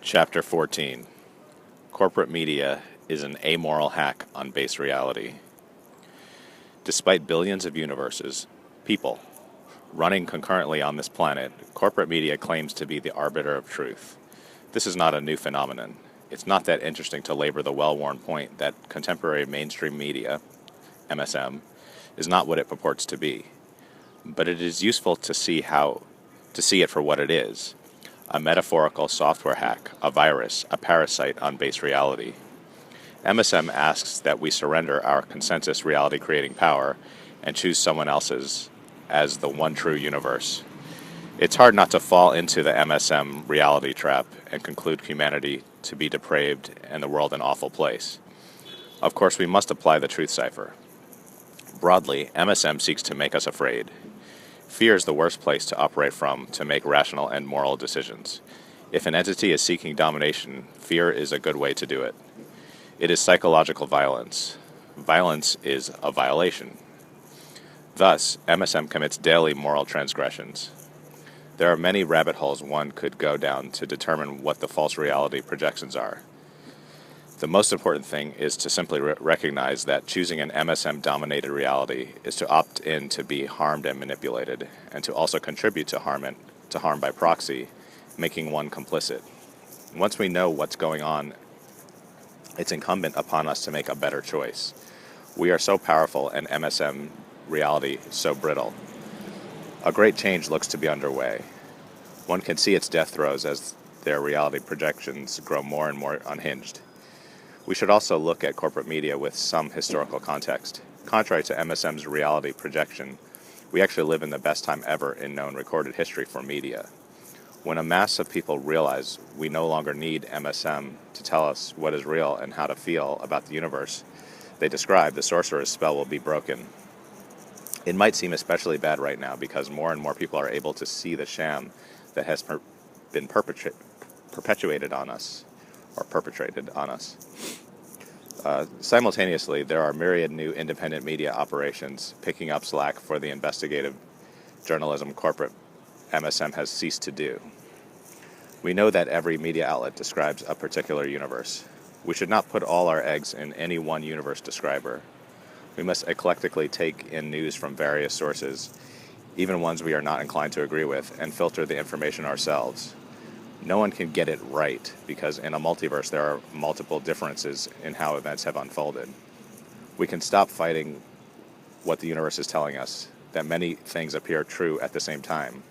Chapter 14. Corporate media is an amoral hack on base reality. Despite billions of universes, people, running concurrently on this planet, corporate media claims to be the arbiter of truth. This is not a new phenomenon. It's not that interesting to labor the well-worn point that contemporary mainstream media, MSM, is not what it purports to be. But it is useful to see it for what it is. A metaphorical software hack, a virus, a parasite on base reality. MSM asks that we surrender our consensus reality creating power and choose someone else's as the one true universe. It's hard not to fall into the MSM reality trap and conclude humanity to be depraved and the world an awful place. Of course, we must apply the Truth Cypher. Broadly, MSM seeks to make us afraid. Fear is the worst place to operate from to make rational and moral decisions. If an entity is seeking domination, fear is a good way to do it. It is psychological violence. Violence is a violation. Thus, MSM commits daily moral transgressions. There are many rabbit holes one could go down to determine what the false reality projections are. The most important thing is to simply recognize that choosing an MSM-dominated reality is to opt in to be harmed and manipulated, and to also contribute to harm by proxy, making one complicit. Once we know what's going on, it's incumbent upon us to make a better choice. We are so powerful and MSM reality so brittle. A great change looks to be underway. One can see its death throes as their reality projections grow more and more unhinged. We should also look at corporate media with some historical context. Contrary to MSM's reality projection, we actually live in the best time ever in known recorded history for media. When a mass of people realize we no longer need MSM to tell us what is real and how to feel about the universe they describe, the sorcerer's spell will be broken. It might seem especially bad right now because more and more people are able to see the sham that has been perpetuated on us. Simultaneously, there are myriad new independent media operations picking up slack for the investigative journalism corporate MSM has ceased to do. We know that every media outlet describes a particular universe. We should not put all our eggs in any one universe describer. We must eclectically take in news from various sources, even ones we are not inclined to agree with, and filter the information ourselves. No one can get it right, because in a multiverse there are multiple differences in how events have unfolded. We can stop fighting what the universe is telling us, that many things appear true at the same time.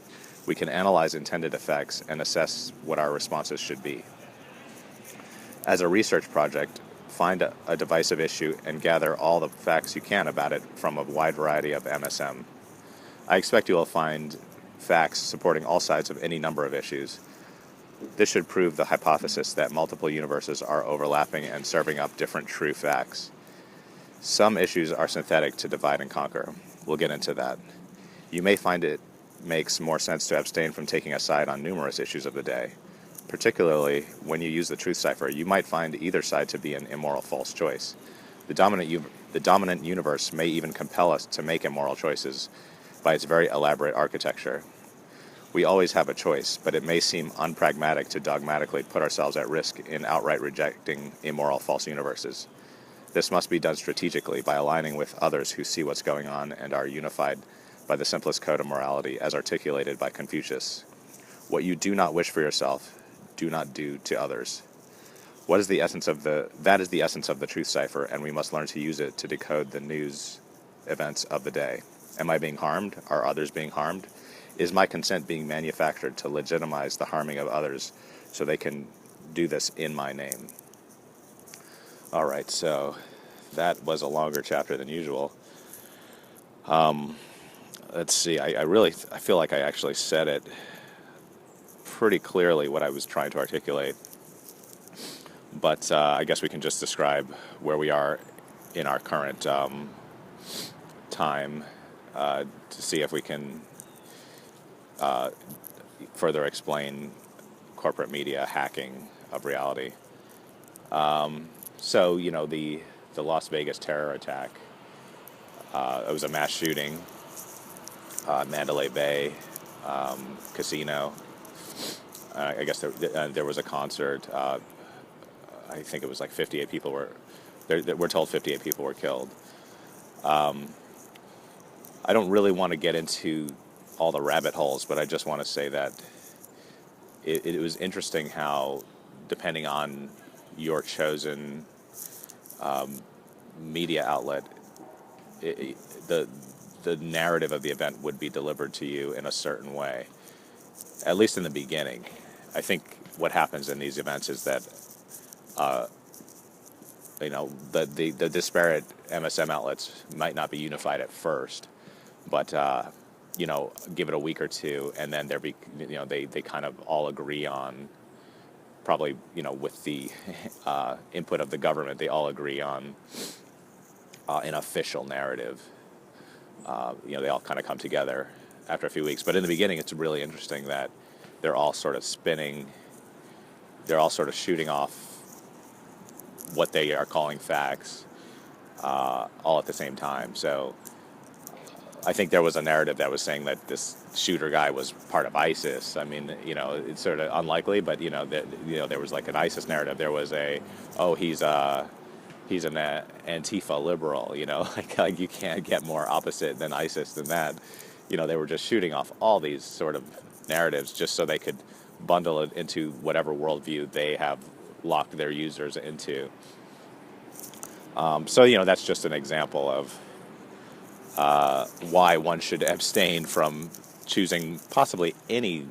We can analyze intended effects and assess what our responses should be. As a research project, find a divisive issue and gather all the facts you can about it from a wide variety of MSM. I expect you will find facts supporting all sides of any number of issues. This should prove the hypothesis that multiple universes are overlapping and serving up different true facts. Some issues are synthetic to divide and conquer. We'll get into that. You may find it makes more sense to abstain from taking a side on numerous issues of the day. Particularly when you use the Truth Cypher, you might find either side to be an immoral false choice. The dominant universe may even compel us to make immoral choices by its very elaborate architecture. We always have a choice, but it may seem unpragmatic to dogmatically put ourselves at risk in outright rejecting immoral false universes. This must be done strategically by aligning with others who see what's going on and are unified by the simplest code of morality as articulated by Confucius. What you do not wish for yourself, do not do to others. That is the essence of the Truth Cypher, and we must learn to use it to decode the news events of the day. Am I being harmed? Are others being harmed? Is my consent being manufactured to legitimize the harming of others so they can do this in my name? All right, so that was a longer chapter than usual. Let's see, I feel like I actually said it pretty clearly what I was trying to articulate. But I guess we can just describe where we are in our current time to see if we can further explain corporate media hacking of reality. So, the Las Vegas terror attack, it was a mass shooting, Mandalay Bay casino. I guess there was a concert. I think it was like 58 people were. We're told 58 people were killed. I don't really want to get into all the rabbit holes, but I just want to say that it was interesting how, depending on your chosen media outlet, the narrative of the event would be delivered to you in a certain way, at least in the beginning. I think what happens in these events is that the disparate MSM outlets might not be unified at first, but give it a week or two, and then they kind of all agree on, probably with the input of the government, they all agree on an official narrative. They all kind of come together after a few weeks. But in the beginning, it's really interesting that they're all sort of spinning, they're all sort of shooting off what they are calling facts, all at the same time. So I think there was a narrative that was saying that this shooter guy was part of ISIS. I mean, it's sort of unlikely, but there was like an ISIS narrative. There was he's an Antifa liberal. Like you can't get more opposite than ISIS than that. They were just shooting off all these sort of narratives just so they could bundle it into whatever worldview they have locked their users into. So that's just an example of why one should abstain from choosing possibly any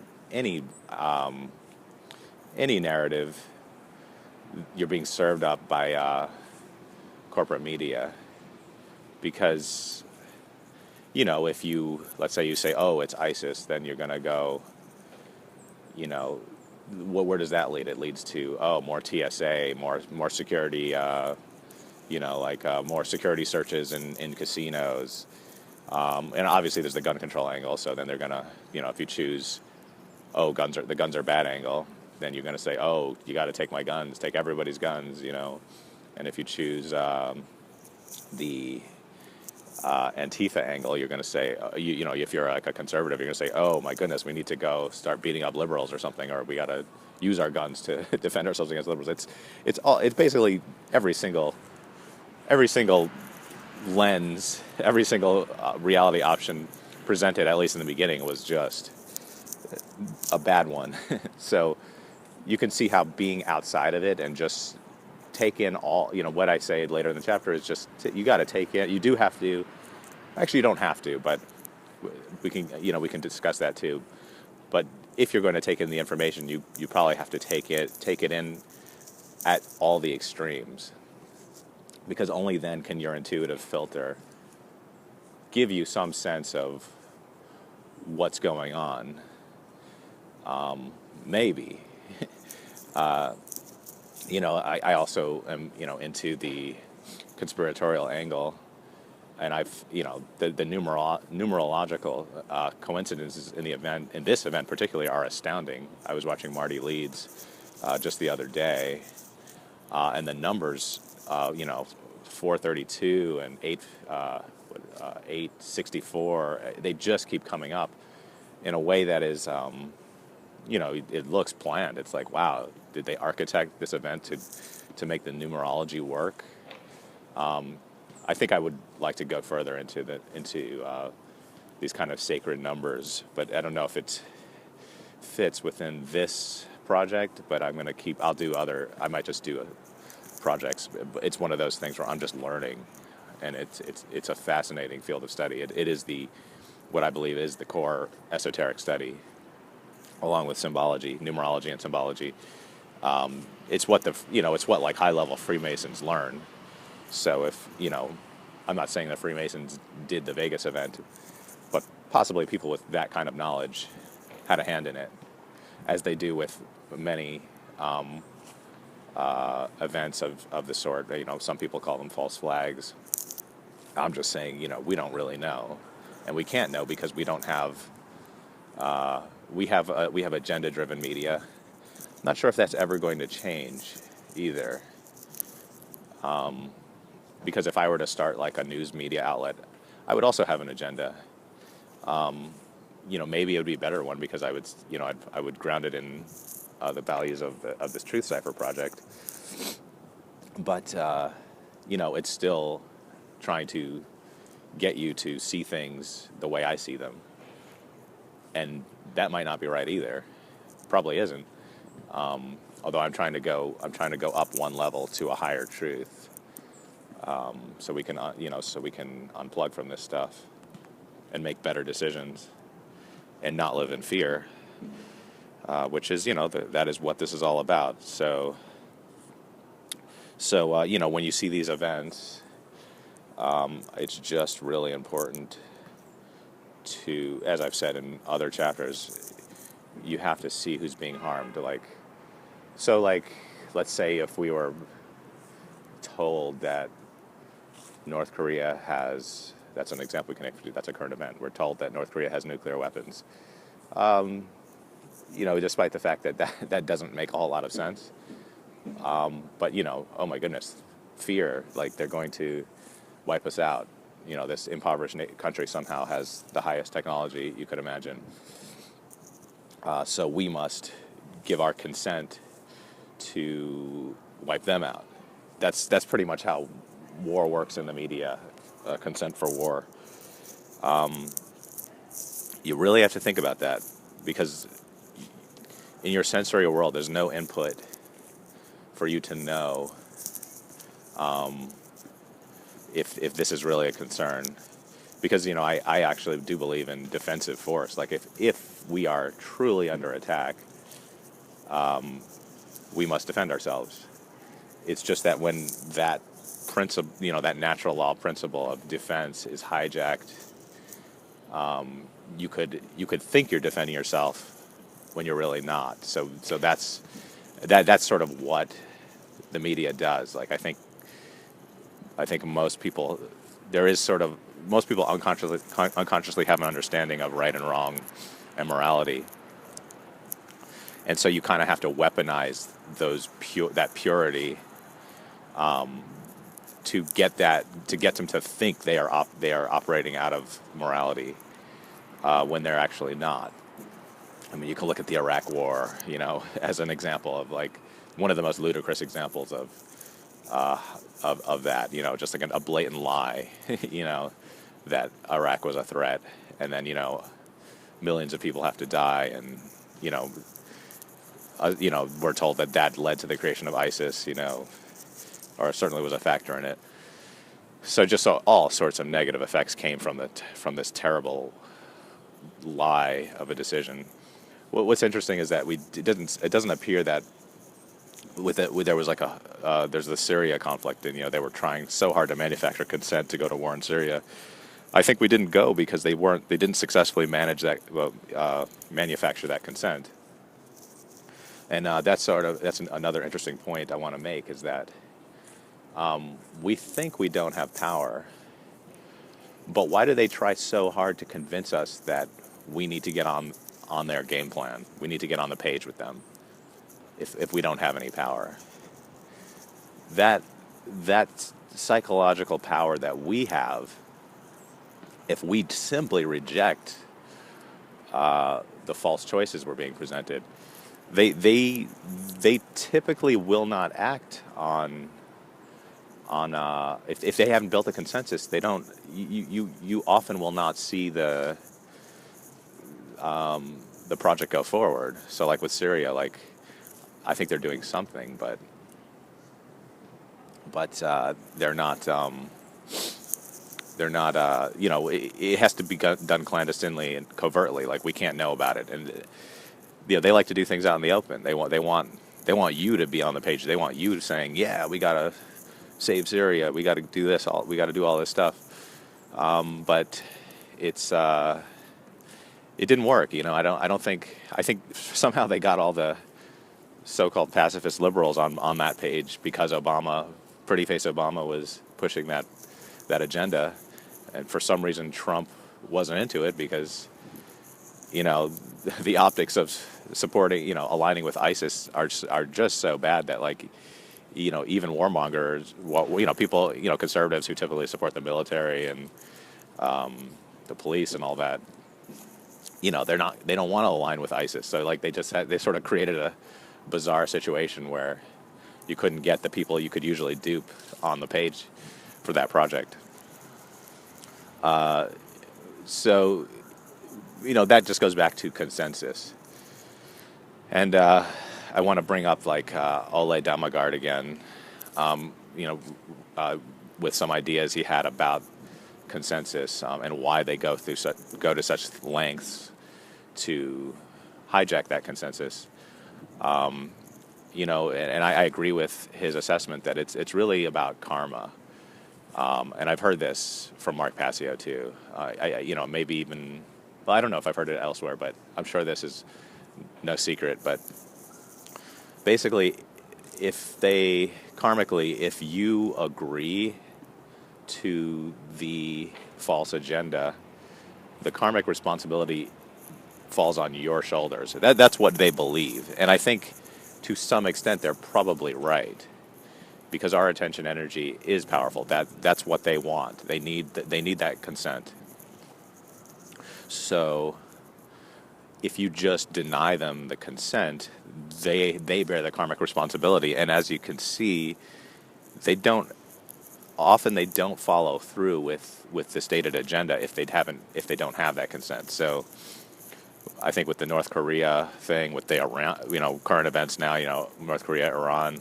narrative you're being served up by corporate media, because if let's say you say, oh, it's ISIS, then you're going to go, where does that lead? It leads to, more TSA, more security, more security searches in casinos. And obviously there's the gun control angle, so then they're going to, if you choose, the guns are bad angle, then you're going to say, oh, you got to take my guns, take everybody's guns, And if you choose the Antifa angle, you're going to say, if you're like a conservative, you're going to say, oh my goodness, we need to go start beating up liberals or something, or we got to use our guns to defend ourselves against liberals. It's basically every single lens, every single reality option presented, at least in the beginning, was just a bad one. So you can see how being outside of it and just take in all, what I say later in the chapter is just, you got to take in, you do have to, actually you don't have to, but we can discuss that too. But if you're going to take in the information, you probably have to take it in at all the extremes, because only then can your intuitive filter give you some sense of what's going on. Maybe. I also am, into the conspiratorial angle, and I've, the numerological coincidences in this event particularly, are astounding. I was watching Marty Leeds just the other day, and the numbers, 432 and 864, they just keep coming up in a way that is, it looks planned. It's like, wow, did they architect this event to make the numerology work? I think I would like to go further into these kind of sacred numbers, but I don't know if it fits within this project. But I might just do projects. It's one of those things where I'm just learning, and it's a fascinating field of study. It is what I believe is the core esoteric study, along with symbology, numerology, and symbology. It's what like high-level Freemasons learn. So if, I'm not saying that Freemasons did the Vegas event, but possibly people with that kind of knowledge had a hand in it, as they do with many events of the sort. Some people call them false flags. I'm just saying, we don't really know, and we can't know because we don't have. We have agenda-driven media. Not sure if that's ever going to change either. Because if I were to start like a news media outlet, I would also have an agenda. maybe it would be a better one because I would ground it in the values of this Truth Cypher project. But it's still trying to get you to see things the way I see them, and that might not be right either. Probably isn't. Although I'm trying to go up one level to a higher truth, so we can unplug from this stuff and make better decisions and not live in fear, which is that is what this is all about. So when you see these events, it's just really important to, as I've said in other chapters, you have to see who's being harmed. Let's say if we were told that North Korea has, that's an example we can do, that's a current event. We're told that North Korea has nuclear weapons. Despite the fact that doesn't make a whole lot of sense. But oh my goodness, fear, like they're going to wipe us out. This impoverished country somehow has the highest technology you could imagine. So we must give our consent to wipe them out. That's pretty much how war works in the media, consent for war. You really have to think about that, because in your sensorial world, there's no input for you to know if this is really a concern. Because, I actually do believe in defensive force. Like if we are truly under attack, we must defend ourselves. It's just that when that principle, that natural law principle of defense is hijacked, you could think you're defending yourself when you're really not. So that's sort of what the media does. Like I think most people unconsciously have an understanding of right and wrong and morality. And so you kind of have to weaponize that purity to get them to think they are operating out of morality when they're actually not. I mean, you can look at the Iraq War, as an example of like one of the most ludicrous examples of that. Just like a blatant lie, that Iraq was a threat, and then millions of people have to die, and we're told that led to the creation of ISIS, or certainly was a factor in it. So all sorts of negative effects came from this terrible lie of a decision. What's interesting is that it doesn't appear that there was there's the Syria conflict, and they were trying so hard to manufacture consent to go to war in Syria. I think we didn't go because they didn't successfully manufacture that consent. And that's another interesting point I want to make, is that we think we don't have power, but why do they try so hard to convince us that we need to get on their game plan? We need to get on the page with them if we don't have any power. That psychological power that we have, if we simply reject the false choices we're being presented, they typically will not act on if they haven't built a consensus. They don't. You often will not see the project go forward. So like with Syria, I think they're doing something, but they're not. They're not. It has to be done clandestinely and covertly. Like we can't know about it, and they like to do things out in the open. They want you to be on the page. They want you saying, "Yeah, we gotta save Syria. We got to do this. We got to do all this stuff." But it didn't work. I think somehow they got all the so-called pacifist liberals on that page because Pretty Face Obama was pushing that agenda, and for some reason Trump wasn't into it because the optics of supporting aligning with ISIS are just so bad that even warmongers, people, conservatives who typically support the military and the police and all that, they don't want to align with ISIS. So like they sort of created a bizarre situation where you couldn't get the people you could usually dupe on the page for that project. So that just goes back to consensus. And I want to bring up like Ole Damagard again, you know, with some ideas he had about consensus and why they go to such lengths to hijack that consensus. And I agree with his assessment that it's really about karma. And I've heard this from Mark Passio too. Maybe even, well, I don't know if I've heard it elsewhere, but I'm sure this is no secret. But basically, if you agree to the false agenda, the karmic responsibility falls on your shoulders. That's what they believe. And I think to some extent they're probably right, because our attention energy is powerful. That's what they want. They need that consent. So if you just deny them the consent, they bear the karmic responsibility. And as you can see, they don't follow through with the stated agenda if they don't have that consent. So I think with the North Korea thing, with the Iran, current events now, North Korea, Iran,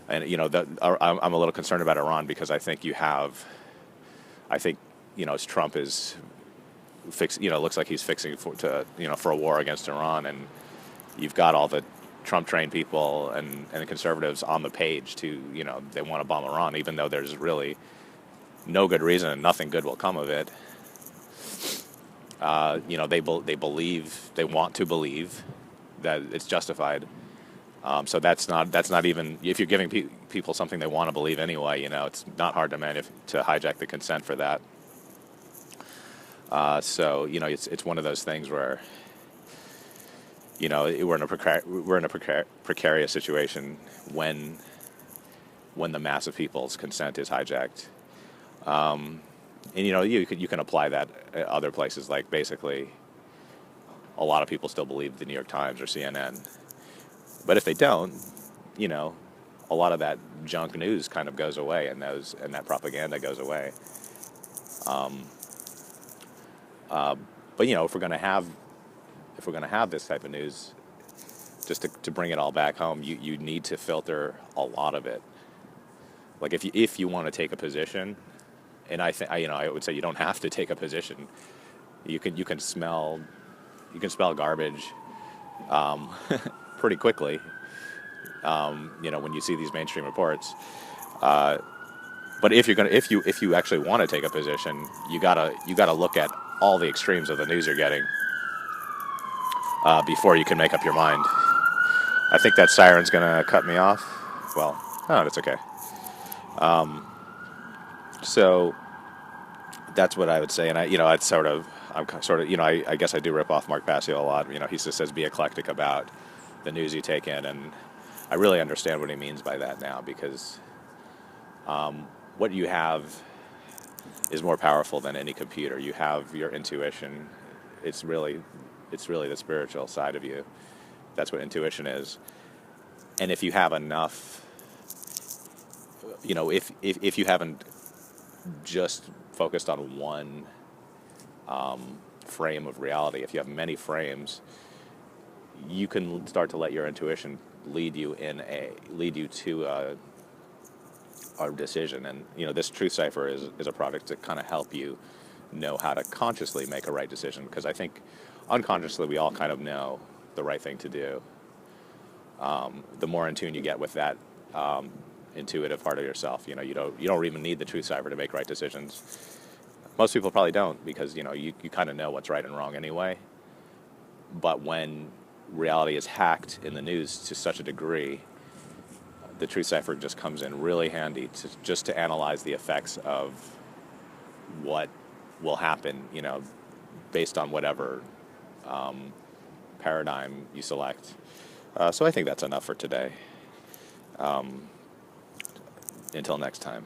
and I'm a little concerned about Iran because I think as Trump is looks like he's fixing for a war against Iran, and you've got all the Trump-trained people and the conservatives on the page they want to bomb Iran, even though there's really no good reason and nothing good will come of it. They want to believe that it's justified. So that's not even, if you're giving people something they want to believe anyway, it's not hard to hijack the consent for that. So it's one of those things where we're in a precarious situation when the mass of people's consent is hijacked. And you can apply that at other places, like basically a lot of people still believe the New York Times or CNN. But if they don't, a lot of that junk news kind of goes away, and that propaganda goes away. But if we're going to have this type of news, just to bring it all back home, you need to filter a lot of it. Like if you want to take a position, and I would say you don't have to take a position. You can smell garbage pretty quickly. When you see these mainstream reports. But if you actually want to take a position, you gotta look at all the extremes of the news you're getting before you can make up your mind. I think that siren's gonna cut me off. Well, that's okay. So that's what I would say, and I guess I do rip off Mark Passio a lot. He just says be eclectic about the news you take in, and I really understand what he means by that now, because what you have is more powerful than any computer. You have your intuition. It's really the spiritual side of you. That's what intuition is. And if you have enough, if you haven't just focused on one frame of reality, if you have many frames, you can start to let your intuition lead you to a decision. And this Truth Cypher is a product to kind of help you know how to consciously make a right decision, because I think unconsciously we all kind of know the right thing to do. The more in tune you get with that intuitive part of yourself, you don't even need the Truth Cypher to make right decisions. Most people probably don't, because you kind of know what's right and wrong anyway. But when reality is hacked in the news to such a degree, the Truth Cypher just comes in really handy to analyze the effects of what will happen, based on whatever paradigm you select. So I think that's enough for today. Until next time.